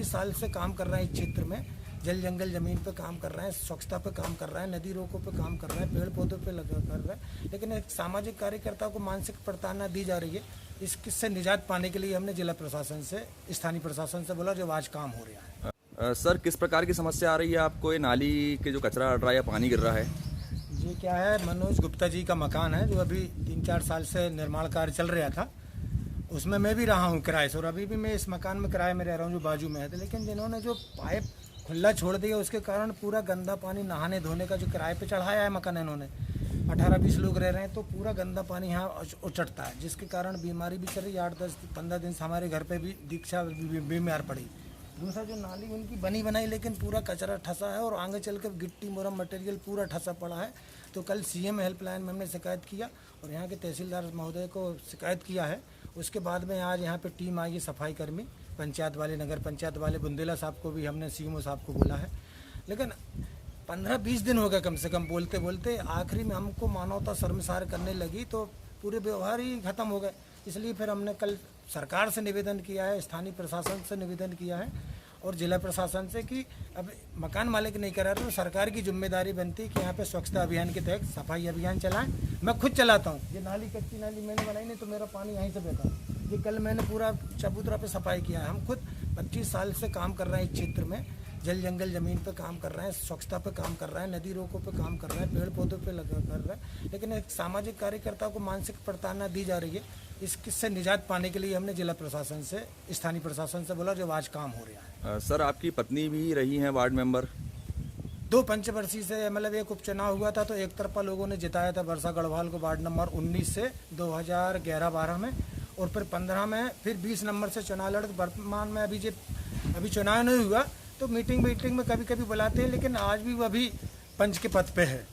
25 साल से काम कर रहे हैं इस क्षेत्र में। जल जंगल ज़मीन पे काम कर रहे हैं, स्वच्छता पे काम कर रहे हैं, नदी रोकों पे काम कर रहे हैं, पेड़ पौधों पे लगा कर रहे हैं। लेकिन एक सामाजिक कार्यकर्ता को मानसिक प्रताड़ना दी जा रही है। इससे निजात पाने के लिए हमने जिला प्रशासन से, स्थानीय प्रशासन से बोला जो आज काम हो रहा है। सर, किस प्रकार की समस्या आ रही है आपको? ये नाली के जो कचरा हट रहा है या पानी गिर रहा है? ये क्या है, मनोज गुप्ता जी का मकान है जो अभी 3-4 साल से निर्माण कार्य चल रहा था। उसमें मैं भी रहा हूँ किराए से, और अभी भी मैं इस मकान में किराए में रह रहा हूँ जो बाजू में है। तो लेकिन जिन्होंने जो पाइप खुला छोड़ दिया उसके कारण पूरा गंदा पानी नहाने धोने का जो किराए पे चढ़ाया है मकान, इन्होंने 18-20 लोग रह रहे हैं, तो पूरा गंदा पानी यहाँ उचटता है, जिसके कारण बीमारी भी चल रही है। 8-10-15 दिन से हमारे घर पे भी दीक्षा बीमार पड़ी। दूसरा जो नाली उनकी बनी बनाई, लेकिन पूरा कचरा ठसा है और आगे चल कर गिट्टी मुरम मटेरियल पूरा ठसा पड़ा है। तो कल सीएम हेल्पलाइन में हमने शिकायत किया और यहाँ के तहसीलदार महोदय को शिकायत किया है। उसके बाद में आज यहाँ पे टीम आई है, सफाई कर्मी, पंचायत वाले, नगर पंचायत वाले, बुंदेला साहब को भी हमने सीएमओ साहब को बोला है। लेकिन 15-20 दिन हो गए कम से कम बोलते बोलते, आखिरी में हमको मानवता शर्मसार करने लगी तो पूरे व्यवहार ही खत्म हो गए। इसलिए फिर हमने कल सरकार से निवेदन किया है, स्थानीय प्रशासन से निवेदन किया है और जिला प्रशासन से कि अब मकान मालिक नहीं करा रहे तो सरकार की जिम्मेदारी बनती है कि यहाँ पे स्वच्छता अभियान के तहत सफाई अभियान चलाएं। मैं खुद चलाता हूँ। ये नाली, कच्ची नाली मैंने बनाई नहीं तो मेरा पानी यहीं से बहता है। ये कल मैंने पूरा चबूतरा पे सफाई किया है। हम खुद 25 साल से काम कर रहे हैं इस क्षेत्र में। जल जंगल ज़मीन पे काम कर रहे हैं, स्वच्छता पे काम कर रहे हैं, नदी रोकों पे काम कर रहे हैं, पेड़ पौधों पे लगा कर रहे हैं। लेकिन एक सामाजिक कार्यकर्ता को मानसिक प्रताड़ना दी जा रही है। इससे निजात पाने के लिए हमने जिला प्रशासन से, स्थानीय प्रशासन से बोला जो आज काम हो रहा है। सर, आपकी पत्नी भी रही हैं वार्ड मेंबर? 2 पंचवर्षीय से, मतलब एक उपचुनाव हुआ था तो एक तरफा लोगों ने जिताया था वर्षा गढ़वाल को वार्ड नंबर 19 से 2011-12 में, और फिर 15 में, फिर 20 नंबर से चुनाव लड़। वर्तमान में अभी चुनाव नहीं हुआ तो मीटिंग में कभी कभी बुलाते हैं, लेकिन आज भी वो अभी पंच के पद पे है।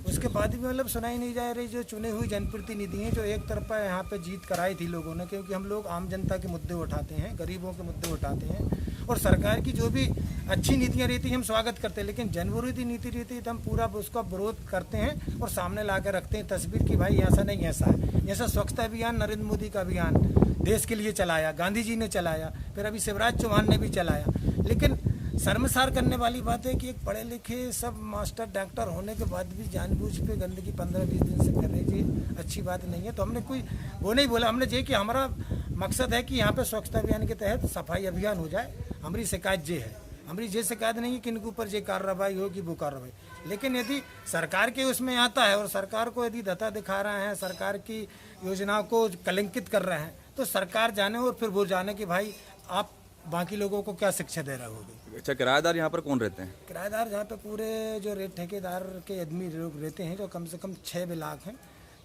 उसके बाद भी मतलब सुनाई नहीं जा रही। जो चुने हुई जनप्रतिनिधि हैं, जो एक तरफा यहाँ पे जीत कराई थी लोगों ने, क्योंकि हम लोग आम जनता के मुद्दे उठाते हैं, गरीबों के मुद्दे उठाते हैं, और सरकार की जो भी अच्छी नीतियाँ रहती हैं हम स्वागत करते हैं। लेकिन जनविरोधी नीति रहती है तो हम पूरा उसका विरोध करते हैं और सामने ला कर रखते हैं तस्वीर की भाई ऐसा नहीं ऐसा है। जैसा स्वच्छता अभियान नरेंद्र मोदी का अभियान देश के लिए चलाया, गांधी जी ने चलाया, फिर अभी शिवराज चौहान ने भी चलाया। लेकिन शर्मसार करने वाली बात है कि एक पढ़े लिखे सब मास्टर डॉक्टर होने के बाद भी जानबूझ पे गंदगी 15-20 दिन से कर रही थी, अच्छी बात नहीं है। तो हमने कोई वो नहीं बोला, हमने ये कि हमारा मकसद है कि यहाँ पे स्वच्छता अभियान के तहत सफाई अभियान हो जाए। हमारी शिकायत ये है, हमारी ये शिकायत नहीं है कि इनके ऊपर ये कार्रवाई होगी वो कार्रवाई। लेकिन यदि सरकार के उसमें आता है और सरकार को यदि धता दिखा रहे हैं, सरकार की योजनाओं को कलंकित कर रहे हैं, तो सरकार जाने और फिर वो जाने कि भाई आप बाकी लोगों को क्या शिक्षा दे रहे होगे। अच्छा, किराएदार यहाँ पर कौन रहते हैं? किराएदार यहाँ पे पूरे जो ठेकेदार के आदमी लोग रहते हैं, जो कम से कम 6 ब्लॉक हैं,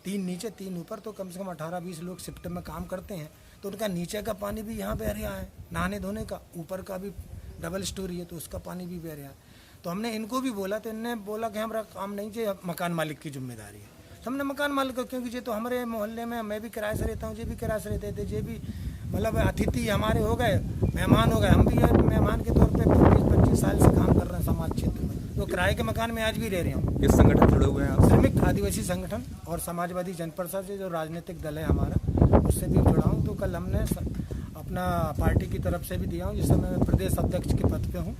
3 नीचे 3 ऊपर, तो कम से कम 18-20 लोग शिफ्ट में काम करते हैं। तो उनका नीचे का पानी भी यहाँ बह रहा है नहाने धोने का, ऊपर का भी डबल स्टोरी है तो उसका पानी भी बह रहा है। तो हमने इनको भी बोला तो इनने बोला कि हमारा काम नहीं, ये मकान मालिक की जिम्मेदारी है। तो हमने मकान मालिक को, क्योंकि ये तो हमारे मोहल्ले में, मैं भी किराए से रहता हूँ, ये भी किराए से रहते थे, ये भी मतलब अतिथि हमारे हो गए, मेहमान हो गए। हम भी मेहमान के तौर पे 20-25 साल से काम कर रहे हैं समाज क्षेत्र में, तो किराए के मकान में आज भी रह रहे हैं। किस संगठन जुड़े हुए हैं आप? श्रमिक आदिवासी संगठन और समाजवादी जनपरिषद से जो राजनीतिक दल है हमारा, उससे भी जुड़ा हूँ। तो कल हमने अपना पार्टी की तरफ से भी दिया हूँ, जिससे मैं प्रदेश अध्यक्ष के पद पे हूँ।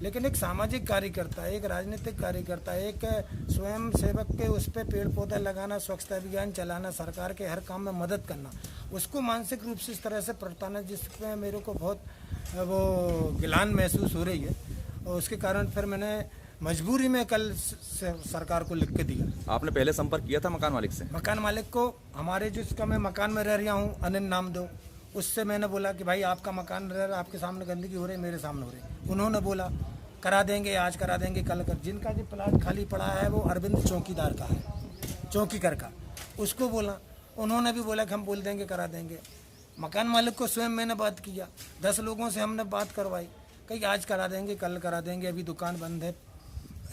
लेकिन एक सामाजिक कार्यकर्ता, एक राजनीतिक कार्यकर्ता, एक स्वयं सेवक के उस पर पेड़ पौधा लगाना, स्वच्छता अभियान चलाना, सरकार के हर काम में मदद करना, उसको मानसिक रूप से इस तरह से प्रताड़ना, जिसमें मेरे को बहुत वो गिलान महसूस हो रही है। और उसके कारण फिर मैंने मजबूरी में कल सरकार को लिख के दिया। आपने पहले संपर्क किया था मकान मालिक से? मकान मालिक को, हमारे जिसका मैं मकान में रह रहा हूँ, अनिल नाम दो, उससे मैंने बोला कि भाई आपका मकान रह रहा है, आपके सामने गंदगी हो रही है, मेरे सामने हो रही है। उन्होंने बोला करा देंगे, आज करा देंगे, कल कर। जिनका जो प्लाट खाली पड़ा है वो अरविंद चौकीदार का है, चौकीकर का, उसको बोला, उन्होंने भी बोला कि हम बोल देंगे, करा देंगे। मकान मालिक को स्वयं मैंने बात किया, 10 लोगों से हमने बात करवाई, कहीं आज करा देंगे, कल करा देंगे, अभी दुकान बंद है।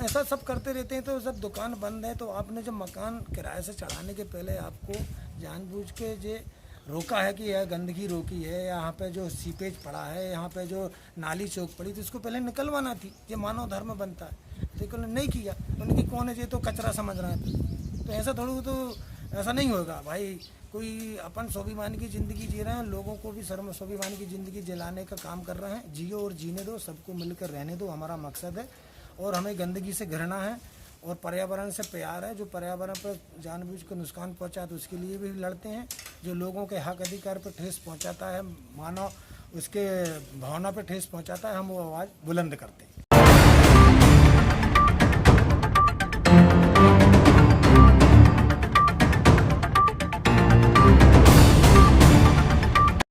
ऐसा सब करते रहते हैं। तो जब दुकान बंद है तो आपने जब मकान किराए से चढ़ाने के पहले आपको जानबूझ के जो रोका है कि यह गंदगी रोकी है, यहाँ पे जो सीपेज पड़ा है, यहाँ पे जो नाली चौक पड़ी, तो इसको पहले निकलवाना थी। ये मानव धर्म बनता है, लेकिन नहीं किया। उनकी कौन है, ये तो कचरा समझ रहे हैं। तो ऐसा थोड़ा तो ऐसा नहीं होगा भाई। कोई अपन स्वाभिमान की ज़िंदगी जी रहे हैं, लोगों को भी सर्व स्वाभिमान की ज़िंदगी जिलाने का काम कर रहे हैं। जियो और जीने दो, सबको मिलकर रहने दो, हमारा मकसद है। और हमें गंदगी से घृणा है और पर्यावरण से प्यार है। जो पर्यावरण पर जानबूझ कर नुकसान पहुंचा तो उसके लिए भी लड़ते हैं। जो लोगों के हक अधिकार पर ठेस पहुंचाता है, मानव उसके भावना पर ठेस पहुंचाता है, हम वो आवाज़ बुलंद करते हैं।